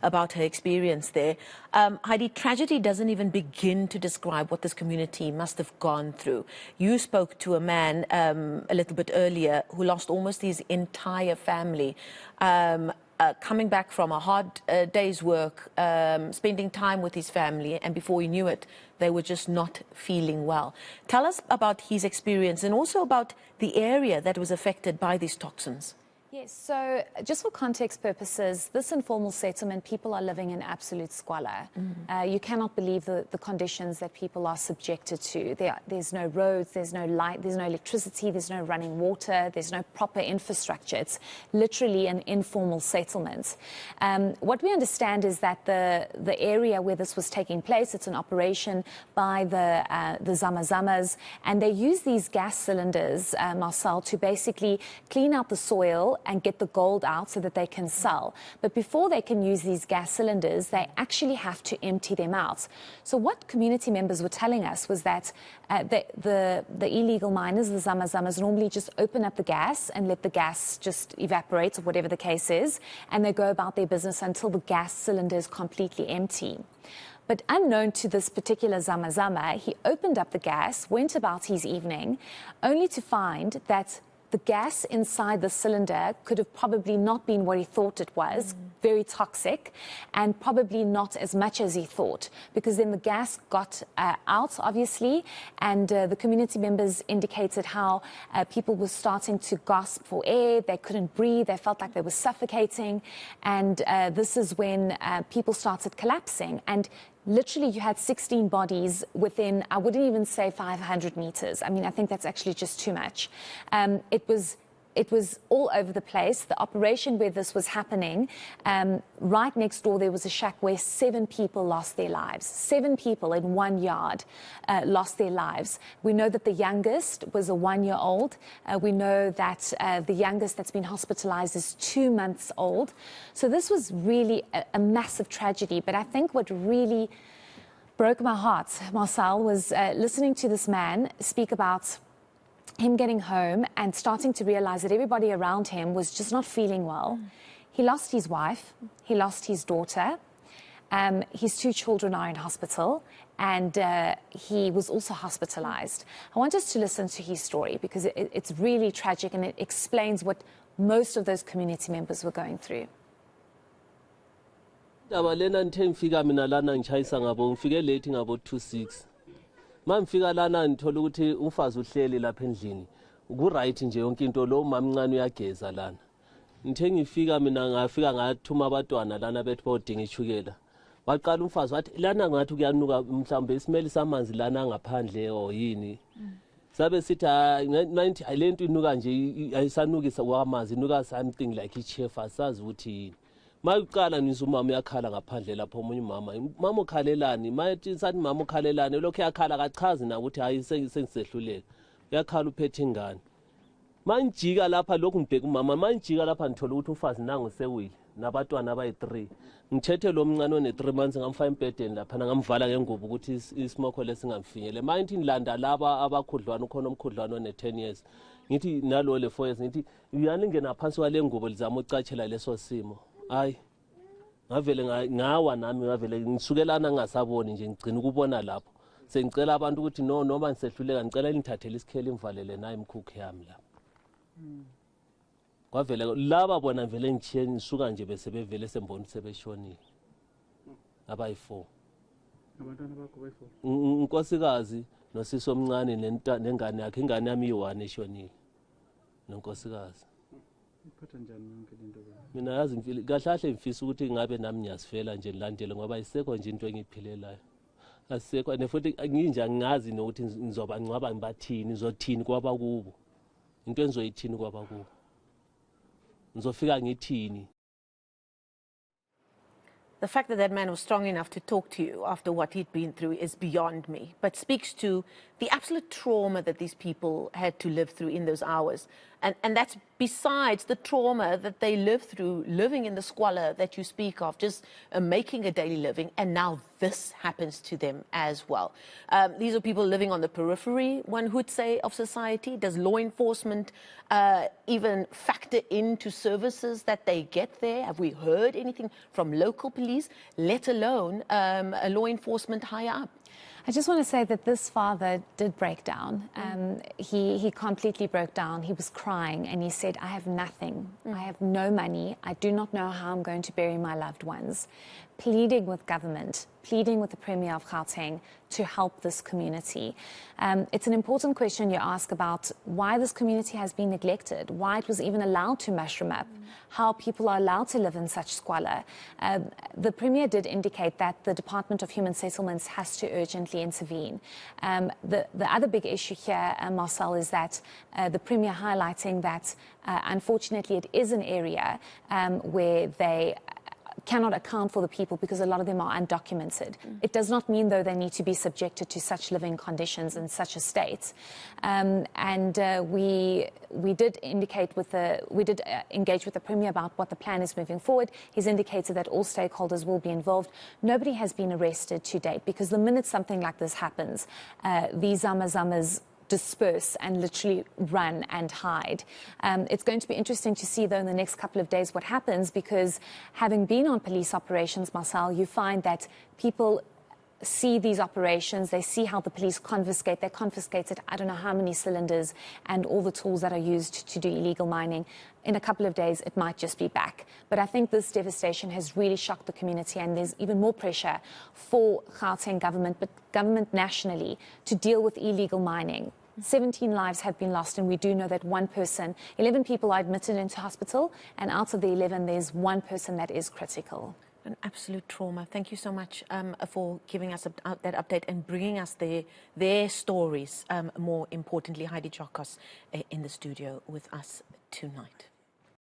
about her experience there. Heidi, tragedy doesn't even begin to describe what this community must have gone through. You spoke to a man a little bit earlier who lost almost his entire family, coming back from a hard day's work, spending time with his family, and before he knew it, they were just not feeling well. Tell us about his experience and also about the area that was affected by these toxins. Yes, so just for context purposes, this informal settlement, people are living in absolute squalor. You cannot believe the conditions that people are subjected to. There's no roads, there's no light, there's no electricity, there's no running water, there's no proper infrastructure. It's literally an informal settlement. What we understand is that the area where this was taking place, it's an operation by the Zamazamas, and they use these gas cylinders, Marcel, to basically clean out the soil and get the gold out so that they can sell. But before they can use these gas cylinders, they actually have to empty them out. So what community members were telling us was that the illegal miners, the Zamazamas, normally just open up the gas and let the gas just evaporate, or whatever the case is, and they go about their business until the gas cylinder is completely empty. But unknown to this particular Zamazama, he opened up the gas, went about his evening, only to find that the gas inside the cylinder could have probably not been what he thought it was, very toxic, and probably not as much as he thought, because then the gas got out, obviously, and the community members indicated how people were starting to gasp for air, they couldn't breathe, they felt like they were suffocating, and this is when people started collapsing. And literally, you had 16 bodies within, I wouldn't even say 500 meters. I mean, I think that's actually just too much. It was all over the place. The operation where this was happening, right next door, there was a shack where 7 people lost their lives. 7 people in one yard lost their lives. We know that the youngest was a 1-year-old. We know that the youngest that's been hospitalized is 2 months old. So this was really a massive tragedy. But I think what really broke my heart, Marcel, was listening to this man speak about him getting home and starting to realize that everybody around him was just not feeling well. He lost his wife, he lost his daughter, his 2 children are in hospital, and he was also hospitalized. I want us to listen to his story because it's really tragic, and it explains what most of those community members were going through. Mangifika lana ngithola ukuthi umfazi uhleli lapha endlini ku-right nje yonke into lo mamncane uyageza lana. Ngithe ngifika mina ngafika ngathuma abantwana lana bethi bodinga ichukela. Waqala umfazi wathi lana ngathi kuyanuka mhlawumbe isimeli samanzi lana ngaphandle o yini. Sabe sithi nayithi ayilento inuka nje ayisanukisa kwamanzi inuka something like ichef asazi ukuthi yini. Mayiqala nisa umama uyakhala ngaphandle lapho omunye mama ukhalelani mayithi sathi mama ukhalelani lokho yakhala akachazi na ukuthi hayi sengisehluleka uyakhala uphethe ingane manjika lapha lokhu ngibheka umama manjika lapha ngithola ukuthi ufazi nangu sewile nabantwana abayi3 ngithethe lo mncane one3 months ngamfa embedeni lapha ngamvala ngengubo ukuthi isimoko lesingamfinyele mayithi ngilanda laba abakhudlwana ukhona umkhudlwana one10 years ngithi nalo le4 years ngithi uyani ngena phansi kwale ngubo lizama ucatshela leso simo. Hayi ngavele ngawa nami ngavele ngisukelana ngasaboni nje ngicina ukubona lapho sengicela abantu ukuthi no noma ngisehluleka ngicela nithathele isikheli imvalele nayi imkhukhu yami lapho. Kwavele laba bona vele ngichiye ngisuka nje bese bevele sembona sebeshonile abayi4. Abantwana bakho bayi4? Unkosikazi nosisi omncane nengane yakhe ingane yami i1 eshonile nonkosikazi. Mina yazi ngifile kahlahle ngifisa ukuthi ngabe nami ngiyasifela nje nilandele ngoba isekho nje into engiphilelayo. Asekho nefuthi nginja ngazi nokuthi ngizoba ngcwaba ngibathini nizothini kwaba kubo. Into enzoyithini kwaba kubo. Ngizofika ngithini. The fact that that man was strong enough to talk to you after what he'd been through is beyond me, but speaks to the absolute trauma that these people had to live through in those hours. And that's besides the trauma that they lived through, living in the squalor that you speak of, just making a daily living, and now this happens to them as well. These are people living on the periphery, one would say, of society. Does law enforcement even factor into services that they get there? Have we heard anything from local police, let alone a law enforcement higher up? I just want to say that this father did break down. He completely broke down. He was crying and he said, I have nothing. I have no money. I do not know how I'm going to bury my loved ones. Pleading with government, pleading with the Premier of Gauteng to help this community. It's an important question you ask about why this community has been neglected, why it was even allowed to mushroom up, how people are allowed to live in such squalor. The Premier did indicate that the Department of Human Settlements has to urgently intervene. The other big issue here, Marcel, is that the Premier highlighting that unfortunately it is an area where they cannot account for the people because a lot of them are undocumented. It does not mean, though, they need to be subjected to such living conditions in such a state. We did engage with the Premier about what the plan is moving forward. He's indicated that all stakeholders will be involved. Nobody has been arrested to date because the minute something like this happens, these zama-zamas disperse and literally run and hide. It's going to be interesting to see, though, in the next couple of days what happens, because having been on police operations, Marcel, you find that people see these operations, they see how the police confiscate. They confiscated I don't know how many cylinders and all the tools that are used to do illegal mining. In a couple of days, it might just be back. But I think this devastation has really shocked the community, and there's even more pressure for Gauteng government, but government nationally, to deal with illegal mining. 17 lives have been lost, and we do know that 11 people are admitted into hospital, and out of the 11, there's one person that is critical. An absolute trauma. Thank you so much for giving us that update and bringing us their stories. More importantly, Heidi Giokos in the studio with us tonight.